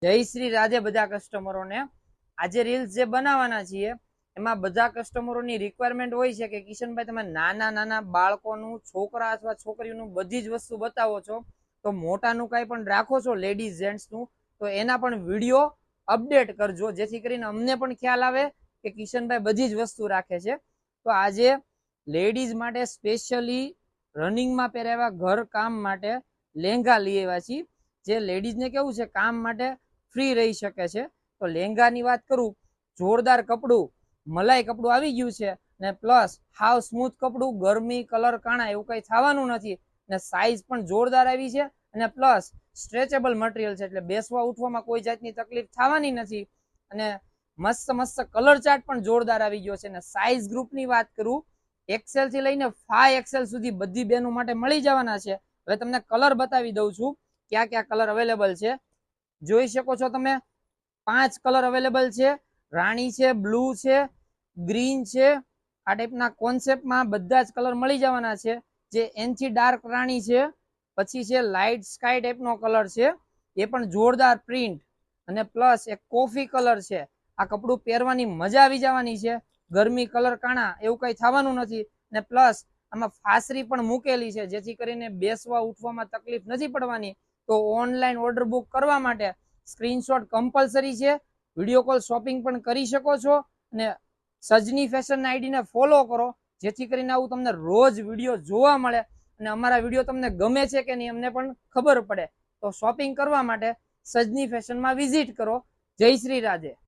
જય શ્રી રાધે બધા કસ્ટમરોને। આજે રીલ્સ જે બનાવવાના છીએ એમાં બધા કસ્ટમરોની રિક્વાયરમેન્ટ હોય છે કે કિશનભાઈ તમે નાના નાના બાળકોનું, છોકરા અથવા છોકરીઓનું બધી જ વસ્તુ બતાવો છો, તો મોટાનું કાંઈ પણ રાખો છો લેડીઝ જેન્ટ્સનું, તો એના પણ વિડીયો અપડેટ કરજો, જેથી કરીને અમને પણ ખ્યાલ આવે કે કિશનભાઈ બધી જ વસ્તુ રાખે છે। તો આજે લેડીઝ માટે સ્પેશિયલી રનિંગમાં પહેરાવ્યા ઘર કામ માટે લેંઘા લઈ આવ્યા છીએ, જે લેડીઝને કેવું છે કામ માટે ફ્રી રહી શકે છે। તો લેંઘાની વાત કરું, જોરદાર કપડું, મલાઈ કપડું આવી ગયું છે ને પ્લસ હાવ સ્મૂથ કપડું, ગરમી કલર કાણા એવું કઈ થવાનું નથી ને સાઈઝ પણ જોરદાર આવી છે અને પ્લસ સ્ટ્રેચેબલ મટીરિયલ છે, એટલે બેસવા ઉઠવામાં કોઈ જાતની તકલીફ થવાની નથી અને મસ્ત મસ્ત કલર ચાર્ટ પણ જોરદાર આવી ગયો છે। અને સાઈઝ ગ્રુપની વાત કરું, XL થી લઈને 5XL સુધી બધી બહેનો માટે મળી જવાના છે। હવે તમને કલર બતાવી દઉં છું ક્યાં ક્યાં કલર અવેલેબલ છે। જોઈ શકો છો તમે 5 કલર અવેલેબલ છે, રાણી છે, બ્લુ છે, ગ્રીન છે, આ ટાઈપના કોન્સેપ્ટમાં બધા જ કલર મળી જવાના છે। જે એનથી ડાર્ક રાણી છે, પછી છે લાઇટ સ્કાય ટાઈપનો કલર છે, એ પણ જોરદાર પ્રિન્ટ, અને પ્લસ એક કોફી કલર છે। આ કપડું પહેરવાની મજા આવી જવાની છે, ગરમી કલર કાણા એવું કઈ થવાનું નથી ને પ્લસ આમાં ફાસરી પણ મૂકેલી છે, જેથી કરીને બેસવા ઉઠવામાં તકલીફ નથી પડવાની। તો ઓનલાઈન ઓર્ડર બુક કરવા માટે સ્ક્રીનશોટ કમ્પલસરી છે, વિડીયો કોલ શોપિંગ પણ કરી શકો છો અને સજની ફેશન આઈડીને ફોલો કરો, જેથી કરીને આવું તમને રોજ વિડીયો જોવા મળે અને અમારા વિડીયો તમને ગમે છે કે નહીં અમને પણ ખબર પડે। તો શોપિંગ કરવા માટે સજની ફેશનમાં વિઝિટ કરો। જય શ્રી રાધે।